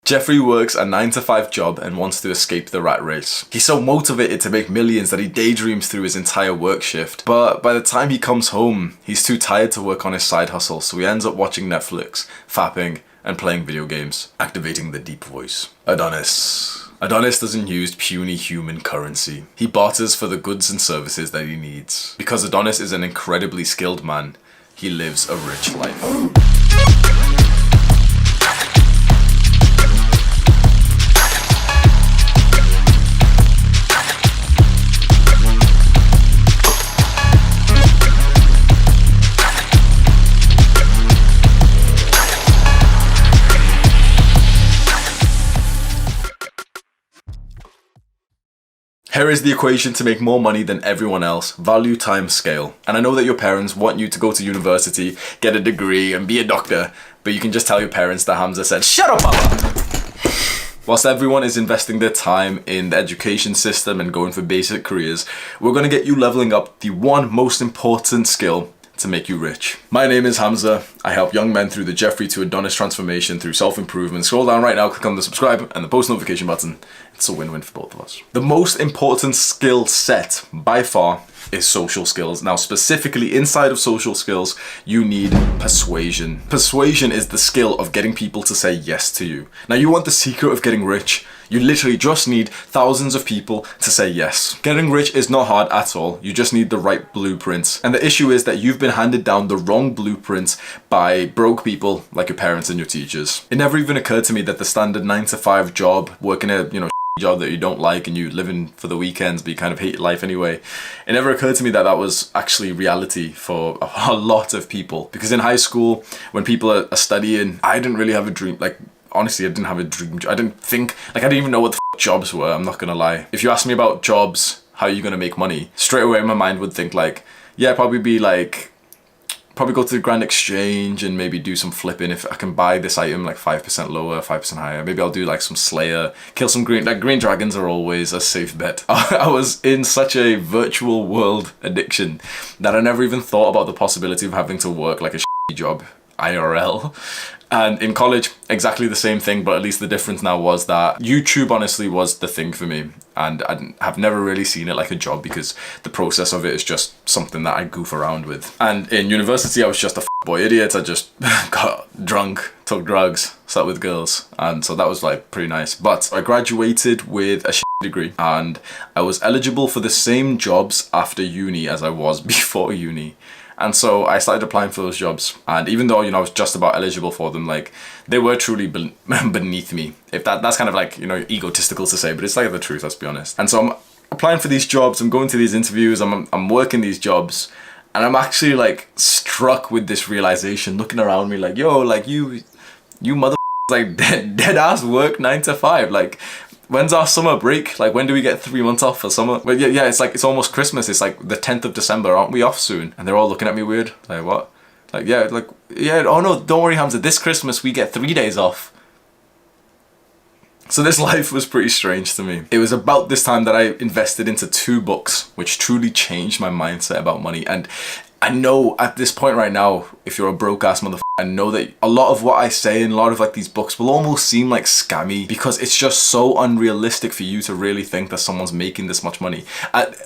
Jeffrey works a 9-to-5 job and wants to escape the rat race. He's so motivated to make millions that he daydreams through his entire work shift. But by the time he comes home, he's too tired to work on his side hustle, so he ends up watching Netflix, fapping, and playing video games, activating the deep voice. Adonis. Adonis doesn't use puny human currency. He barters for the goods and services that he needs. Because Adonis is an incredibly skilled man, he lives a rich life. Here is the equation to make more money than everyone else: value times scale. And I know that your parents want you to go to university, get a degree, and be a doctor, but you can just tell your parents that Hamza said, "Shut up, Papa!" Whilst everyone is investing their time in the education system and going for basic careers, we're going to get you leveling up the one most important skill to make you rich. My name is Hamza. I help young men through the Jeffrey to Adonis transformation through self-improvement. Scroll down right now, click on the subscribe and the post notification button. It's a win-win for both of us. The most important skill set by far is social skills. Now, specifically inside of social skills, you need persuasion. Persuasion is the skill of getting people to say yes to you. Now, you want the secret of getting rich? You literally just need thousands of people to say yes. Getting rich is not hard at all. You just need the right blueprints. And the issue is that you've been handed down the wrong blueprints by broke people like your parents and your teachers. It never even occurred to me that the standard 9-to-5 job, working a, job that you don't like and you live in for the weekends but you kind of hate your life anyway, it never occurred to me that that was actually reality for a lot of people. Because in high school, when people are studying, I didn't really have a dream. Like, honestly, I didn't have a dream. I didn't even know what the jobs were, I'm not gonna lie. If you ask me about jobs, how are you gonna make money, straight away my mind would think like, yeah, probably go to the Grand Exchange and maybe do some flipping. If I can buy this item like 5% lower, 5% higher, maybe I'll do like some Slayer, kill some green dragons are always a safe bet. I was in such a virtual world addiction that I never even thought about the possibility of having to work like a job IRL. And in college, exactly the same thing, but at least the difference now was that YouTube honestly was the thing for me. And I have never really seen it like a job because the process of it is just something that I goof around with. And in university, I was just a boy idiot. I just got drunk, took drugs, slept with girls. And so that was like pretty nice. But I graduated with a degree and I was eligible for the same jobs after uni as I was before uni. And so I started applying for those jobs. And even though, I was just about eligible for them, like, they were truly beneath me. If that's kind of like, egotistical to say, but it's like the truth, let's be honest. And so I'm applying for these jobs, I'm going to these interviews, I'm working these jobs, and I'm actually like struck with this realization, looking around me like, yo, like you mother like dead ass work 9-to-5. Like, when's our summer break? Like, when do we get 3 months off for summer? Well, yeah, it's like, it's almost Christmas. It's like the 10th of December. Aren't we off soon? And they're all looking at me weird. Like, what? Like, yeah, oh no, don't worry, Hamza. This Christmas, we get 3 days off. So this life was pretty strange to me. It was about this time that I invested into 2 books, which truly changed my mindset about money. And I know at this point right now, if you're a broke ass motherfucker, I know that a lot of what I say in a lot of like these books will almost seem like scammy because it's just so unrealistic for you to really think that someone's making this much money.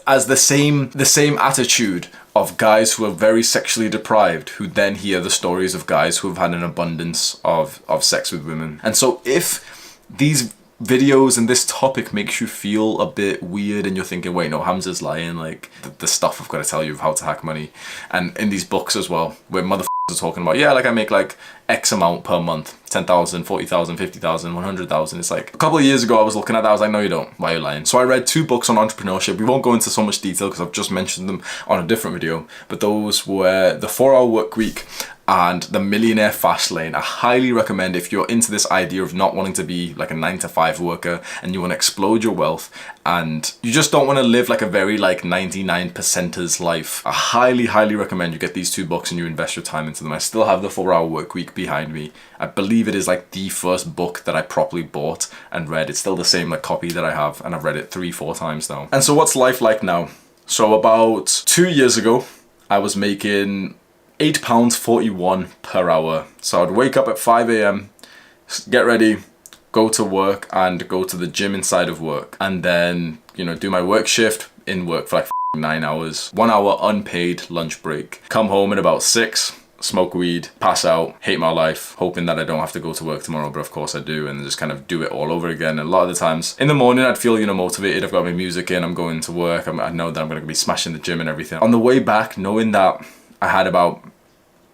As the same attitude of guys who are very sexually deprived, who then hear the stories of guys who have had an abundance of sex with women. And so if these videos and this topic makes you feel a bit weird and you're thinking, wait, no, Hamza's lying, like the stuff I've got to tell you of how to hack money, and in these books as well, where motherfuckers are talking about, yeah, like I make like X amount per month, 10,000, 40,000, 50,000, 100,000. It's like a couple of years ago I was looking at that, I was like, no you don't, why are you lying? So I read 2 books on entrepreneurship. We won't go into so much detail because I've just mentioned them on a different video, but those were The 4-Hour Work Week and The Millionaire Fast Lane. I highly recommend if you're into this idea of not wanting to be like a 9-to-5 worker and you want to explode your wealth and you just don't want to live like a very like 99%er's life. I highly recommend you get these 2 books and you invest your time into them. I still have The 4-Hour Work Week behind me. I believe it is like the first book that I properly bought and read. It's still the same like copy that I have and I've read it 3-4 times now. And so what's life like now? So about 2 years ago, I was making £8.41 per hour. So I'd wake up at 5 a.m, get ready, go to work and go to the gym inside of work, and then, you know, do my work shift in work for like 9 hours, 1 hour unpaid lunch break, come home at about 6, smoke weed, pass out, hate my life, hoping that I don't have to go to work tomorrow, but of course I do, and just kind of do it all over again. And a lot of the times in the morning I'd feel, you know, motivated, I've got my music in, I'm going to work, I know that I'm going to be smashing the gym and everything. On the way back, knowing that I had about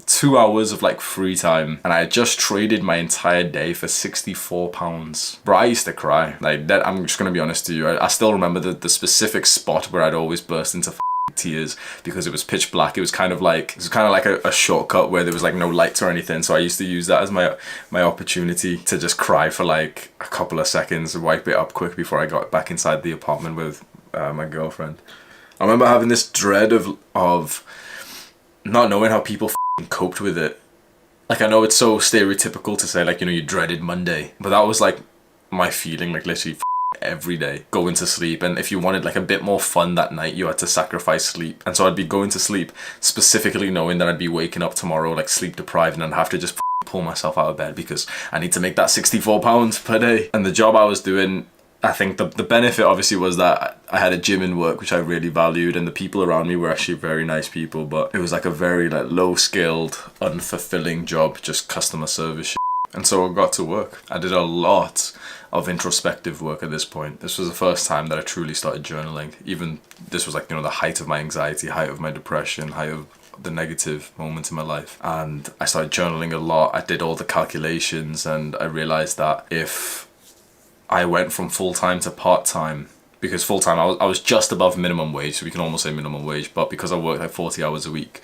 2 hours of like free time and I had just traded my entire day for £64. Bro, I used to cry. Like that, I'm just gonna be honest to you. I still remember the specific spot where I'd always burst into tears because it was pitch black. It was kind of like a shortcut where there was like no lights or anything. So I used to use that as my opportunity to just cry for like a couple of seconds and wipe it up quick before I got back inside the apartment with my girlfriend. I remember having this dread of not knowing how people coped with it. Like, I know it's so stereotypical to say, like, you know, you dreaded Monday, but that was like my feeling, like literally every day going to sleep. And if you wanted like a bit more fun that night, you had to sacrifice sleep. And so I'd be going to sleep specifically knowing that I'd be waking up tomorrow like sleep deprived, and I'd have to just pull myself out of bed because I need to make that £64 per day. And the job I was doing, I think the benefit obviously was that I had a gym in work, which I really valued, and the people around me were actually very nice people, but it was like a very like low skilled, unfulfilling job, just customer service shit. And so I got to work. I did a lot of introspective work at this point. This was the first time that I truly started journaling. Even this was like, you know, the height of my anxiety, height of my depression, height of the negative moments in my life. And I started journaling a lot. I did all the calculations, and I realized that if I went from full-time to part-time, because full-time I was just above minimum wage, so we can almost say minimum wage, but because I worked like 40 hours a week,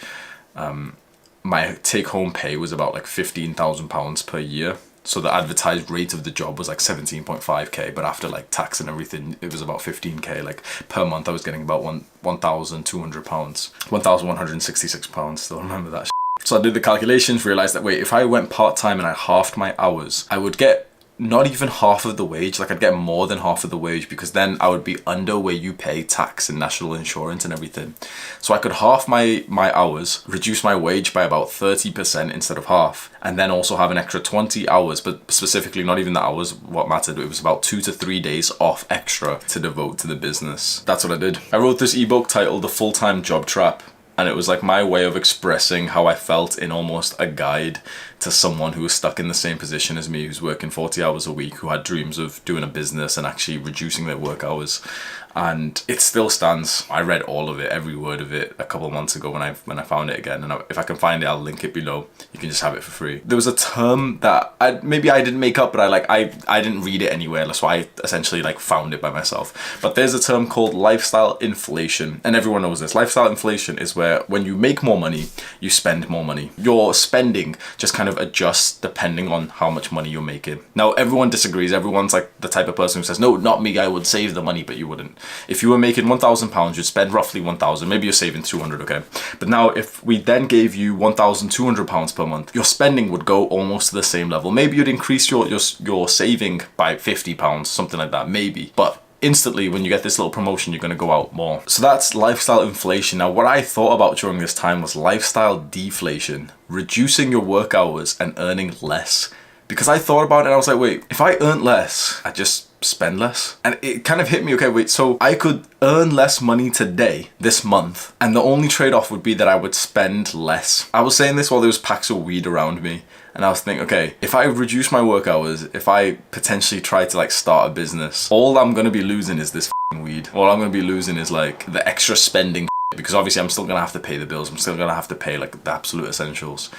my take-home pay was about like £15,000 per year. So the advertised rate of the job was like 17.5k, but after like tax and everything, it was about 15k. Like per month, I was getting about £1,200, £1,166. Still remember that. So I did the calculations, realized that wait, if I went part-time and I halved my hours, I would get not even half of the wage. Like I'd get more than half of the wage, because then I would be under where you pay tax and national insurance and everything. So I could half my hours, reduce my wage by about 30% instead of half, and then also have an extra 20 hours, but specifically not even the hours what mattered. It was about 2 to 3 days off extra to devote to the business. That's what I did. I wrote this ebook titled The Full-Time Job Trap, and it was like my way of expressing how I felt in almost a guide to someone who was stuck in the same position as me, who's working 40 hours a week, who had dreams of doing a business and actually reducing their work hours. And it still stands. I read all of it, every word of it, a couple of months ago when I found it again. And if I can find it, I'll link it below. You can just have it for free. There was a term that maybe I didn't make up, but I didn't read it anywhere, so I essentially like found it by myself. But there's a term called lifestyle inflation, and everyone knows this. Lifestyle inflation is where when you make more money, you spend more money. Your spending just kind of adjusts depending on how much money you're making. Now everyone disagrees. Everyone's like the type of person who says, no, not me, I would save the money, but you wouldn't. If you were making £1,000, you'd spend roughly 1,000. Maybe you're saving 200, okay? But now if we then gave you £1,200 per month, your spending would go almost to the same level. Maybe you'd increase your saving by £50, something like that, maybe. But instantly when you get this little promotion, you're going to go out more. So that's lifestyle inflation. Now what I thought about during this time was lifestyle deflation, reducing your work hours and earning less. Because I thought about it and I was like, wait, if I earn less, I just spend less. And it kind of hit me, okay, wait, so I could earn less money today, this month, and the only trade-off would be that I would spend less. I was saying this while there was packs of weed around me, and I was thinking, okay, if I reduce my work hours, if I potentially try to like start a business, all I'm gonna be losing is this weed. All I'm gonna be losing is like the extra spending, because obviously I'm still gonna have to pay the bills. I'm still gonna have to pay like the absolute essentials.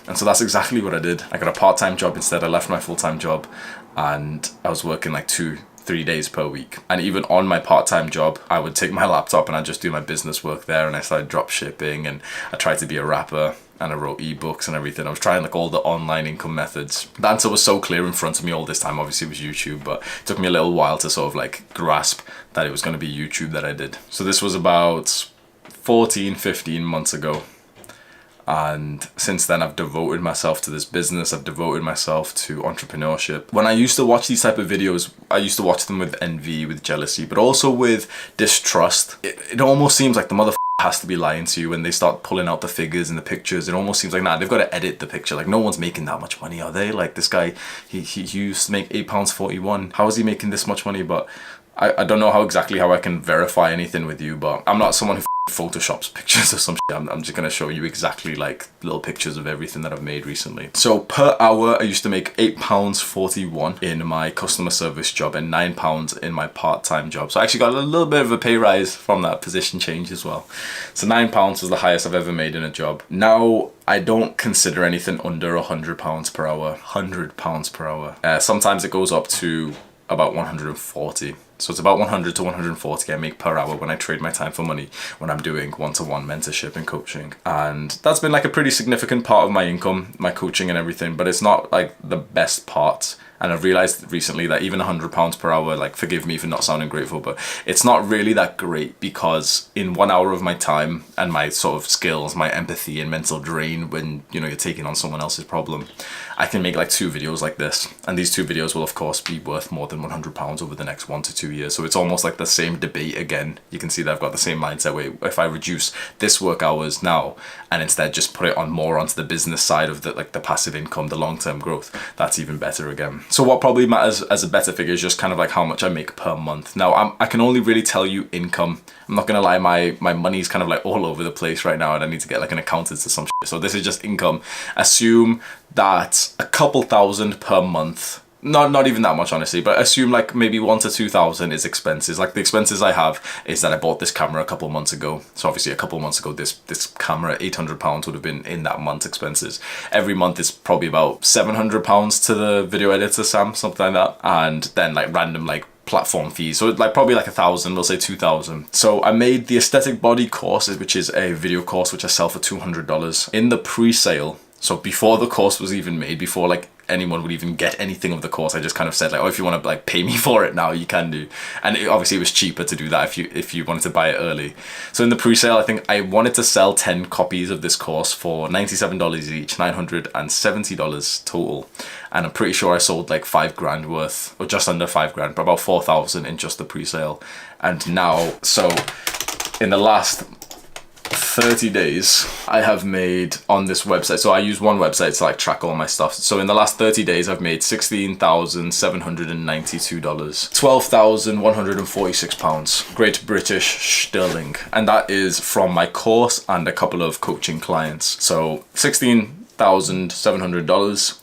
And so that's exactly what I did. I got a part-time job instead. I left my full-time job and I was working like 2-3 days per week. And even on my part-time job, I would take my laptop and I'd just do my business work there, and I started drop shipping, and I tried to be a rapper, and I wrote ebooks and everything. I was trying like all the online income methods. The answer was so clear in front of me all this time. Obviously it was YouTube, but it took me a little while to sort of like grasp that it was going to be YouTube that I did. So this was about 14-15 months ago. And since then I've devoted myself to this business. I've devoted myself to entrepreneurship. When I used to watch these type of videos, I used to watch them with envy, with jealousy, but also with distrust. It almost seems like the motherfucker has to be lying to you when they start pulling out the figures and the pictures. It almost seems like, nah, they've got to edit the picture. Like, no one's making that much money, are they? Like, this guy, he used to make £8.41. How is he making this much money? But I don't know how I can verify anything with you, but I'm not someone who photoshops pictures or some shit. I'm just gonna show you exactly like little pictures of everything that I've made recently. So per hour, I used to make £8.41 in my customer service job and £9 in my part-time job. So I actually got a little bit of a pay rise from that position change as well. So £9 was the highest I've ever made in a job. Now, I don't consider anything under £100 per hour. £100 per hour. Sometimes it goes up to about 140. So it's about 100 to 140 I make per hour when I trade my time for money, when I'm doing one-to-one mentorship and coaching. And that's been like a pretty significant part of my income, my coaching and everything, but it's not like the best part. And I've realized recently that even £100 per hour, like, forgive me for not sounding grateful, but it's not really that great, because in 1 hour of my time and my sort of skills, my empathy and mental drain when, you know, you're taking on someone else's problem, I can make like 2 videos like this. And these 2 videos will of course be worth more than £100 over the next 1 to 2 years. So it's almost like the same debate again. You can see that I've got the same mindset where if I reduce this work hours now and instead just put it on more onto the business side of the, like, the passive income, the long-term growth, that's even better again. So what probably matters as a better figure is just kind of like how much I make per month. Now, I can only really tell you income. I'm not gonna lie, my money's kind of like all over the place right now and I need to get like an accountant or some shit. So this is just income. Assume that a couple thousand per month, not even that much honestly, but assume like maybe 1 to 2,000 is expenses. Like, the expenses I have is that I bought this camera a couple months ago. So obviously a couple months ago, this camera, £800 would have been in that month's expenses. Every month is probably about £700 to the video editor, Sam, something like that. And then like random like platform fees, so like probably like 1,000, we'll say 2,000. So I made the aesthetic body course, which is a video course which I sell for $200 in the pre-sale. So before the course was even made, before like anyone would even get anything of the course, I just kind of said like, oh, if you want to like pay me for it now, you can do. And obviously it was cheaper to do that if you wanted to buy it early. So in the pre-sale, I think I wanted to sell 10 copies of this course for $97 each, $970 total. And I'm pretty sure I sold like $5,000 worth, or just under $5,000, but about 4,000 in just the pre-sale. And now, so in the last 30 days I have made on this website, so I use one website to like track all my stuff. So in the last 30 days I've made $16,792, £12,146 Great British Sterling, and that is from my course and a couple of coaching clients. So $16,700.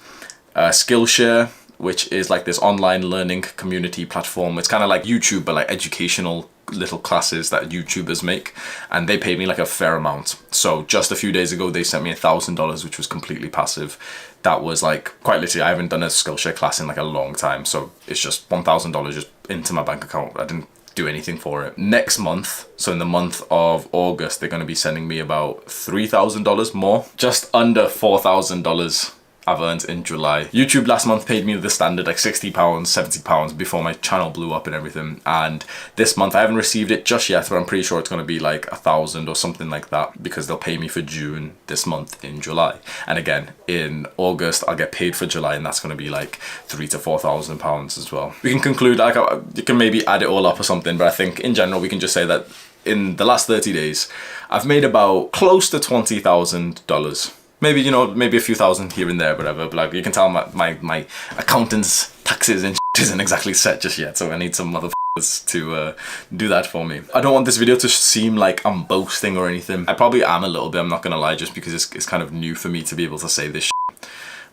Skillshare, which is like this online learning community platform. It's kind of like YouTube, but like educational little classes that YouTubers make, and they pay me like a fair amount. So just a few days ago they sent me $1,000, which was completely passive. That was like, quite literally, I haven't done a Skillshare class in like a long time, so it's just $1,000 just into my bank account. I didn't do anything for it. Next month, so in the month of August, they're going to be sending me about $3,000 more, just under $4,000 I've earned in July. YouTube last month paid me the standard like £60, £70 before my channel blew up and everything. And this month I haven't received it just yet, but I'm pretty sure it's going to be like 1,000 or something like that, because they'll pay me for June this month in July. And again, in August I'll get paid for July, and that's going to be like £3,000 to £4,000 as well. We can conclude, like, you can maybe add it all up or something, but I think in general we can just say that in the last 30 days I've made about close to $20,000. Maybe, you know, maybe a few thousand here and there, whatever. But like, you can tell my accountant's taxes and shit isn't exactly set just yet, so I need some motherfuckers to do that for me. I don't want this video to seem like I'm boasting or anything. I probably am a little bit, I'm not gonna lie, just because it's kind of new for me to be able to say this shit.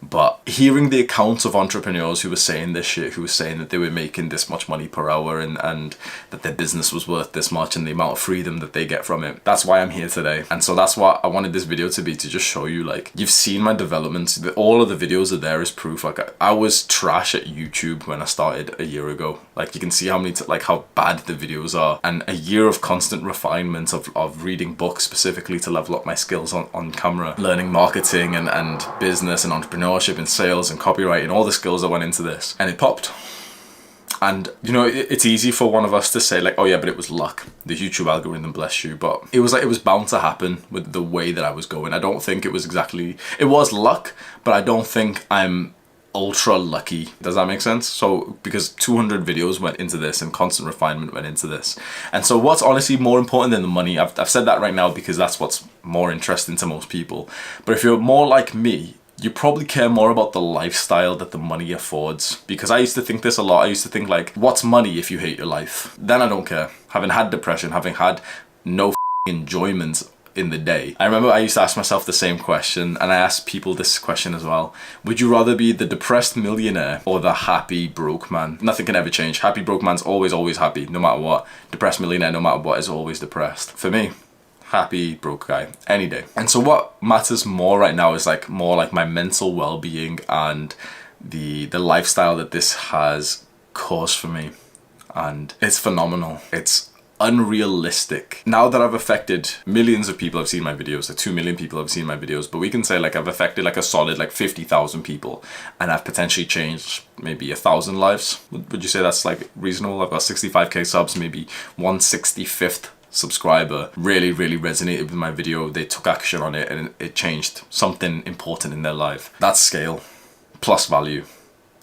But hearing the accounts of entrepreneurs who were saying this shit, who were saying that they were making this much money per hour and that their business was worth this much and the amount of freedom that they get from it, that's why I'm here today. And so that's what I wanted this video to be, to just show you, like, you've seen my developments. All of the videos are there as proof. Like, I was trash at YouTube when I started a year ago. Like, you can see how many, like, how bad the videos are. And a year of constant refinement of reading books specifically to level up my skills on camera, learning marketing and business and entrepreneurship and sales and copywriting, all the skills that went into this, and it popped. And you know, it's easy for one of us to say like, oh yeah, but it was luck, the YouTube algorithm, bless you. But it was like, it was bound to happen with the way that I was going. I don't think it was exactly, it was luck, but I don't think I'm ultra lucky. Does that make sense? So because 200 videos went into this and constant refinement went into this. And so what's honestly more important than the money? I've said that right now because that's what's more interesting to most people. But if you're more like me, you probably care more about the lifestyle that the money affords. Because I used to think this a lot. I used to think like, what's money if you hate your life? Then I don't care. Having had depression, having had no enjoyment in the day. I remember I used to ask myself the same question, and I asked people this question as well. Would you rather be the depressed millionaire or the happy broke man? Nothing can ever change. Happy broke man's always happy, no matter what. Depressed millionaire, no matter what, is always depressed. For me, happy broke guy, any day. And so what matters more right now is like more like my mental well-being and the lifestyle that this has caused for me. And it's phenomenal. It's unrealistic. Now that I've affected millions of people have seen my videos, like 2 million people have seen my videos, but we can say like I've affected like a solid like 50,000 people, and I've potentially changed maybe 1,000 lives. Would you say that's like reasonable? I've got 65k subs, maybe 165th subscriber really resonated with my video. They took action on it and it changed something important in their life. That's scale plus value.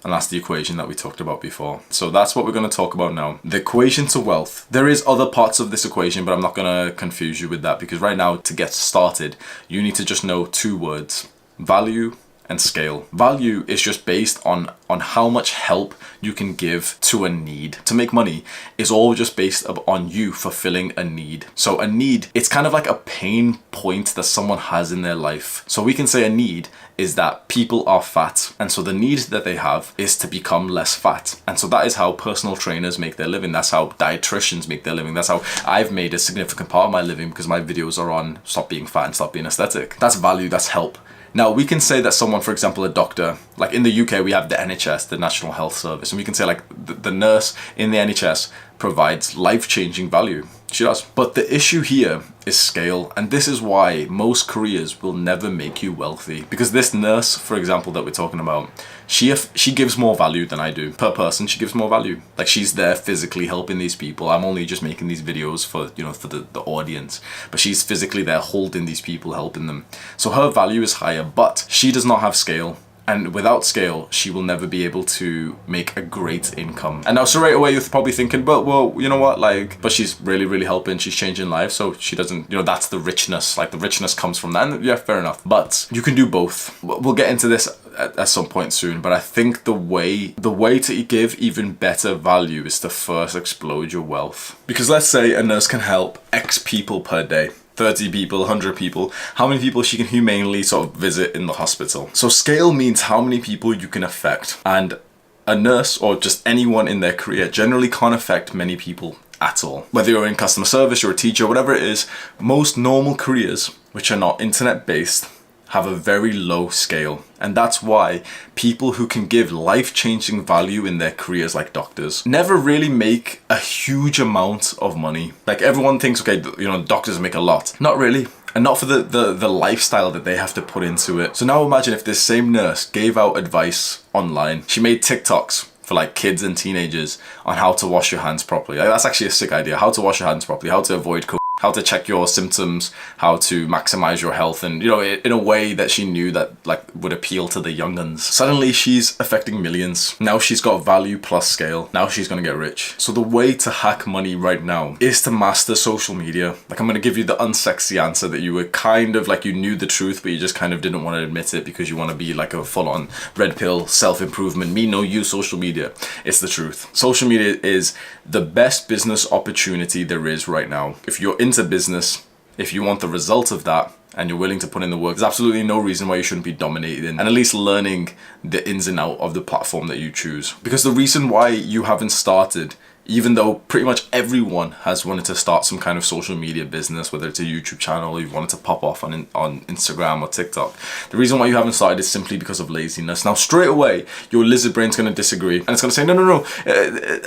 And that's the equation that we talked about before. So that's what we're going to talk about now. The equation to wealth. There is other parts of this equation, but I'm not going to confuse you with that, because right now, to get started, you need to just know 2 words: value and scale. Value is just based on how much help you can give to a need. To make money is all just based on you fulfilling a need. So a need, it's kind of like a pain point that someone has in their life. So we can say a need is that people are fat, and so the need that they have is to become less fat. And so that is how personal trainers make their living. That's how dietitians make their living. That's how I've made a significant part of my living, because my videos are on stop being fat and stop being aesthetic. That's value, that's help. Now, we can say that someone, for example, a doctor, like in the UK, we have the NHS, the National Health Service, and we can say like the nurse in the NHS provides life-changing value. She does. But the issue here is scale, and this is why most careers will never make you wealthy. Because this nurse, for example, that we're talking about, she gives more value than I do. Per person, she gives more value. Like, she's there physically helping these people. I'm only just making these videos for, you know, for the audience. But she's physically there holding these people, helping them. So her value is higher, but she does not have scale. And without scale, she will never be able to make a great income. And now, so right away, you're probably thinking, but well, you know what, like, but she's really helping, she's changing lives, so she doesn't, you know, that's the richness, like the richness comes from that, and yeah, fair enough. But you can do both. We'll get into this at some point soon, but I think the way to give even better value is to first explode your wealth. Because let's say a nurse can help X people per day. 30 people, 100 people, how many people she can humanely sort of visit in the hospital. So scale means how many people you can affect. And a nurse, or just anyone in their career, generally can't affect many people at all. Whether you're in customer service, you're a teacher, whatever it is, most normal careers, which are not internet-based, have a very low scale. And that's why people who can give life-changing value in their careers, like doctors, never really make a huge amount of money. Like, everyone thinks, okay, you know, doctors make a lot. Not really. And not for the lifestyle that they have to put into it. So now imagine if this same nurse gave out advice online. She made TikToks for like kids and teenagers on how to wash your hands properly. Like, that's actually a sick idea. How to wash your hands properly, how to avoid COVID, how to check your symptoms, how to maximize your health, and, you know, in a way that she knew that like would appeal to the young uns. Suddenly she's affecting millions. Now she's got value plus scale. Now she's gonna get rich. So the way to hack money right now is to master social media. Like, I'm gonna give you the unsexy answer that you were kind of like, you knew the truth, but you just kind of didn't want to admit it because you want to be like a full-on red pill self-improvement, me no use social media. It's the truth. Social media is the best business opportunity there is right now. If you're into business, if you want the result of that, and you're willing to put in the work, there's absolutely no reason why you shouldn't be dominating and at least learning the ins and outs of the platform that you choose. Because the reason why you haven't started, even though pretty much everyone has wanted to start some kind of social media business, whether it's a YouTube channel or you've wanted to pop off on Instagram or TikTok, the reason why you haven't started is simply because of laziness. Now, straight away, your lizard brain's going to disagree, and it's going to say, no,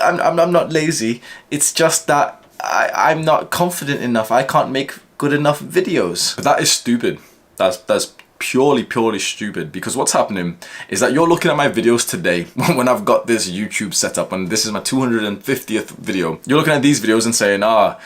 I'm not lazy. It's just that I'm not confident enough. I can't make good enough videos. But that is stupid. That's purely stupid, because what's happening is that you're looking at my videos today when I've got this YouTube set up and this is my 250th video. You're looking at these videos and saying, I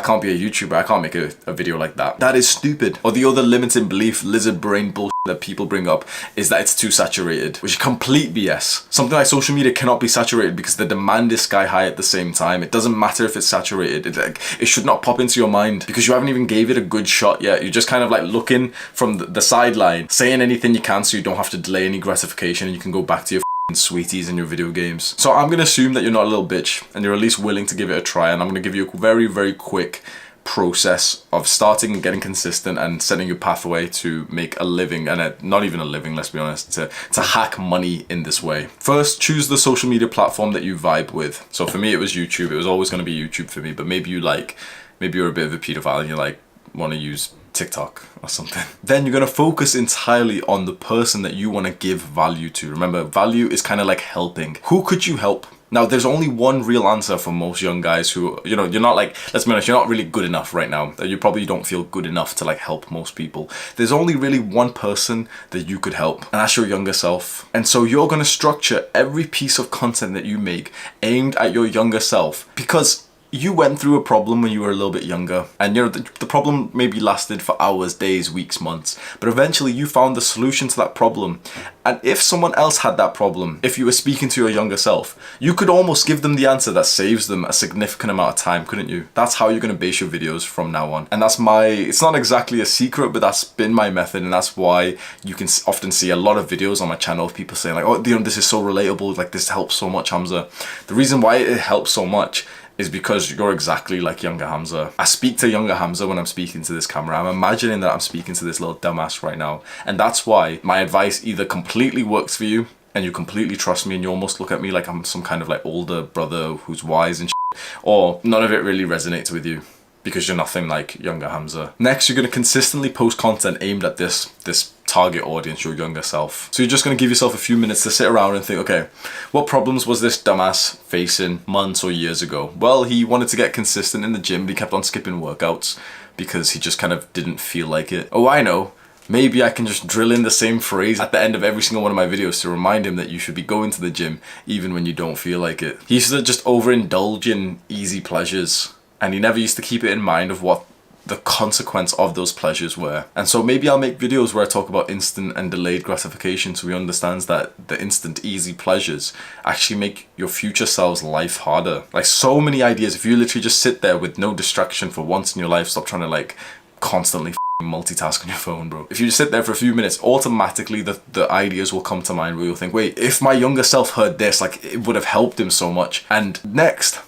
can't be a YouTuber, I can't make a video like that. That is stupid. Or the other limiting belief, lizard brain bullshit that people bring up is that it's too saturated, which is complete BS. Something like social media cannot be saturated because the demand is sky high at the same time. It doesn't matter if it's saturated. It should not pop into your mind because you haven't even gave it a good shot yet. You're just kind of like looking from the sideline, saying anything you can so you don't have to delay any gratification and you can go back to your sweeties and your video games. So I'm gonna assume that you're not a little bitch and you're at least willing to give it a try, and I'm gonna give you a very, very quick process of starting and getting consistent and setting your pathway to make a living, and not even a living, let's be honest, to hack money in this way. First, choose the social media platform that you vibe with. So for me, it was YouTube. It was always going to be YouTube for me, but maybe you're a bit of a pedophile and you want to use TikTok or something. Then you're going to focus entirely on the person that you want to give value to. Remember, value is kind of like helping. Who could you help? Now, there's only one real answer for most young guys who, you're not let's be honest, you're not really good enough right now. You probably don't feel good enough to help most people. There's only really one person that you could help, and that's your younger self. And so you're going to structure every piece of content that you make aimed at your younger self, because you went through a problem when you were a little bit younger, and the problem maybe lasted for hours, days, weeks, months, but eventually you found the solution to that problem. And if someone else had that problem, if you were speaking to your younger self, you could almost give them the answer that saves them a significant amount of time, couldn't you? That's how you're going to base your videos from now on. And it's not exactly a secret, but that's been my method, and that's why you can often see a lot of videos on my channel of people saying oh, this is so relatable, this helps so much, Hamza. The reason why it helps so much is because you're exactly like younger Hamza. I speak to younger Hamza when I'm speaking to this camera. I'm imagining that I'm speaking to this little dumbass right now. And that's why my advice either completely works for you and you completely trust me and you almost look at me like I'm some kind of older brother who's wise and shit, or none of it really resonates with you because you're nothing like younger Hamza. Next, you're going to consistently post content aimed at this target audience, your younger self. So you're just going to give yourself a few minutes to sit around and think, okay, what problems was this dumbass facing months or years ago? Well, he wanted to get consistent in the gym, but he kept on skipping workouts because he just kind of didn't feel like it. Oh, I know. Maybe I can just drill in the same phrase at the end of every single one of my videos to remind him that you should be going to the gym even when you don't feel like it. He used to just overindulge in easy pleasures, and he never used to keep it in mind of what the consequence of those pleasures were. And so maybe I'll make videos where I talk about instant and delayed gratification so he understands that the instant easy pleasures actually make your future self's life harder. So many ideas. If you literally just sit there with no distraction for once in your life, stop trying to constantly multitask on your phone, bro. If you just sit there for a few minutes, automatically the ideas will come to mind where you'll think, wait, if my younger self heard this, it would have helped him so much. And next,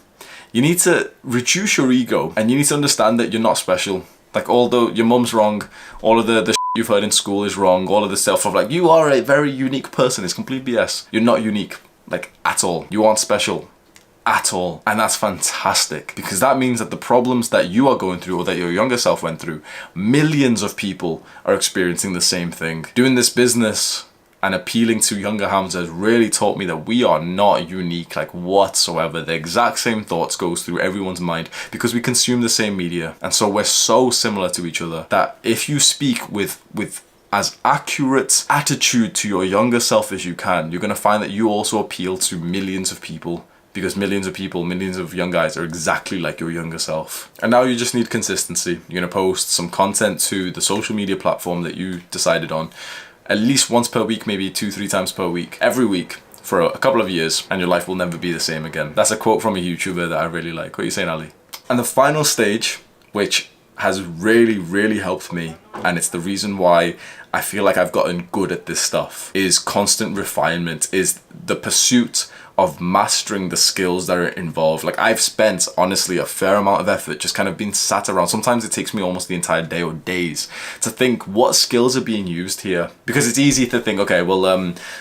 you need to reduce your ego and you need to understand that you're not special. Although your mum's wrong, all of the shit you've heard in school is wrong, all of the stuff of you are a very unique person is complete BS. You're not unique, at all. You aren't special at all. And that's fantastic because that means that the problems that you are going through or that your younger self went through, millions of people are experiencing the same thing. Doing this business and appealing to younger Hamza has really taught me that we are not unique whatsoever. The exact same thoughts goes through everyone's mind because we consume the same media, and so we're so similar to each other that if you speak with as accurate attitude to your younger self as you can, you're going to find that you also appeal to millions of people, because millions of people, millions of young guys are exactly like your younger self. And now you just need consistency. You're going to post some content to the social media platform that you decided on at least once per week, maybe 2-3 times per week, every week for a couple of years, and your life will never be the same again. That's a quote from a YouTuber that I really like. What are you saying, Ali? And the final stage, which has really, really helped me, and it's the reason why I feel like I've gotten good at this stuff, is constant refinement, is the pursuit of mastering the skills that are involved. I've spent honestly a fair amount of effort just kind of being sat around. Sometimes it takes me almost the entire day or days to think what skills are being used here, because it's easy to think, okay, well,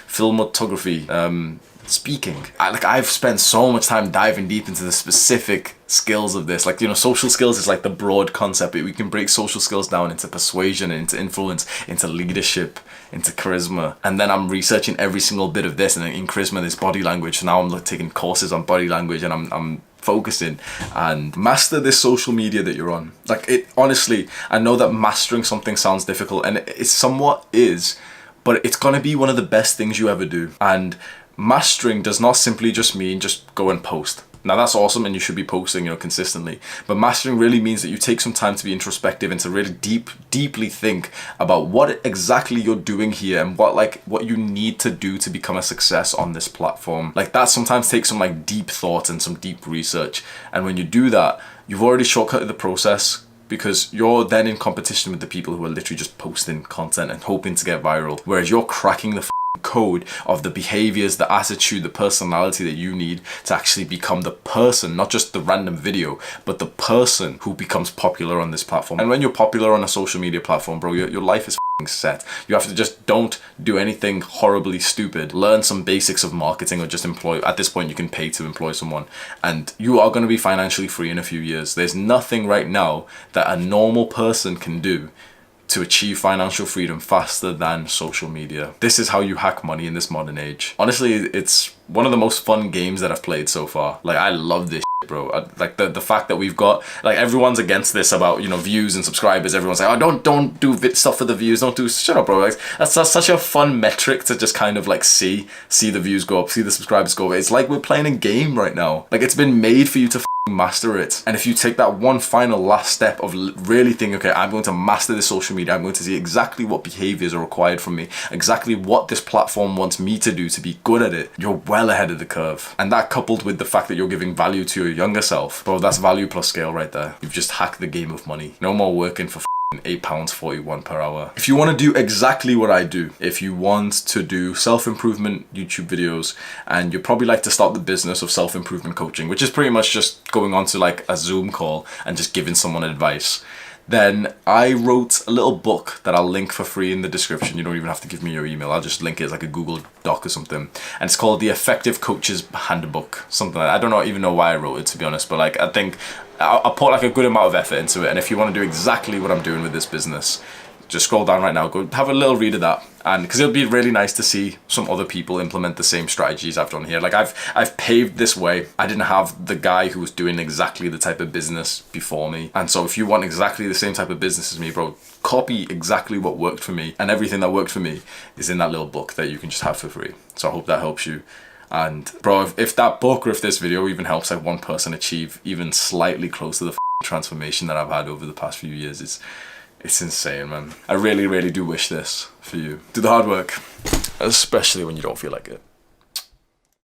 filmography, speaking. I've spent so much time diving deep into the specific skills of this. Social skills is the broad concept, but we can break social skills down into persuasion, into influence, into leadership, into charisma. And then I'm researching every single bit of this, and then in charisma there's body language. So now I'm taking courses on body language, and I'm focusing and master this social media that you're on. Honestly, I know that mastering something sounds difficult, and it somewhat is, but it's gonna be one of the best things you ever do. And mastering does not simply just mean just go and post. Now that's awesome and you should be posting, you know, consistently. But mastering really means that you take some time to be introspective and to really deeply think about what exactly you're doing here and what you need to do to become a success on this platform. Like that sometimes takes some like deep thought and some deep research. And when you do that, you've already shortcutted the process, because you're then in competition with the people who are literally just posting content and hoping to get viral. Whereas you're cracking the code of the behaviors, the attitude, the personality that you need to actually become the person, not just the random video, but the person who becomes popular on this platform. And when you're popular on a social media platform, bro, your life is set. You have to just don't do anything horribly stupid. Learn some basics of marketing, or just employ. At this point, you can pay to employ someone, and you are going to be financially free in a few years. There's nothing right now that a normal person can do to achieve financial freedom faster than social media. This is how you hack money in this modern age. Honestly, it's one of the most fun games that I've played so far. Like, I love this shit, bro. Like the fact that we've got, like, everyone's against this about, you know, views and subscribers. Everyone's like, oh, don't do stuff for the views. Don't do, shut up, bro. Like, that's such a fun metric to just kind of like see the views go up, see the subscribers go up. It's like we're playing a game right now. Like, it's been made for you to master it. And if you take that one final last step of really thinking, okay, I'm going to master this social media, I'm going to see exactly what behaviors are required from me, exactly what this platform wants me to do to be good at it, you're well ahead of the curve. And that, coupled with the fact that you're giving value to your younger self, bro, that's value plus scale right there. You've just hacked the game of money. No more working for £8.41 per hour. If you want to do exactly what I do, if you want to do self-improvement YouTube videos, and you probably like to start the business of self-improvement coaching, which is pretty much just going on to like a Zoom call and just giving someone advice, then I wrote a little book that I'll link for free in the description. You don't even have to give me your email. I'll just link it as like a Google Doc or something. And it's called The Effective Coach's Handbook. Something like that. I don't even know why I wrote it, to be honest, but like, I think I'll put like a good amount of effort into it. And if you want to do exactly what I'm doing with this business, just scroll down right now, go have a little read of that. And because it'll be really nice to see some other people implement the same strategies I've done here. Like, I've paved this way. I didn't have the guy who was doing exactly the type of business before me. And so if you want exactly the same type of business as me, bro, copy exactly what worked for me. And everything that worked for me is in that little book that you can just have for free. So I hope that helps you. And bro, if that book or if this video even helps like one person achieve even slightly close to the transformation that I've had over the past few years, it's insane, man. I really, really do wish this for you. Do the hard work, especially when you don't feel like it.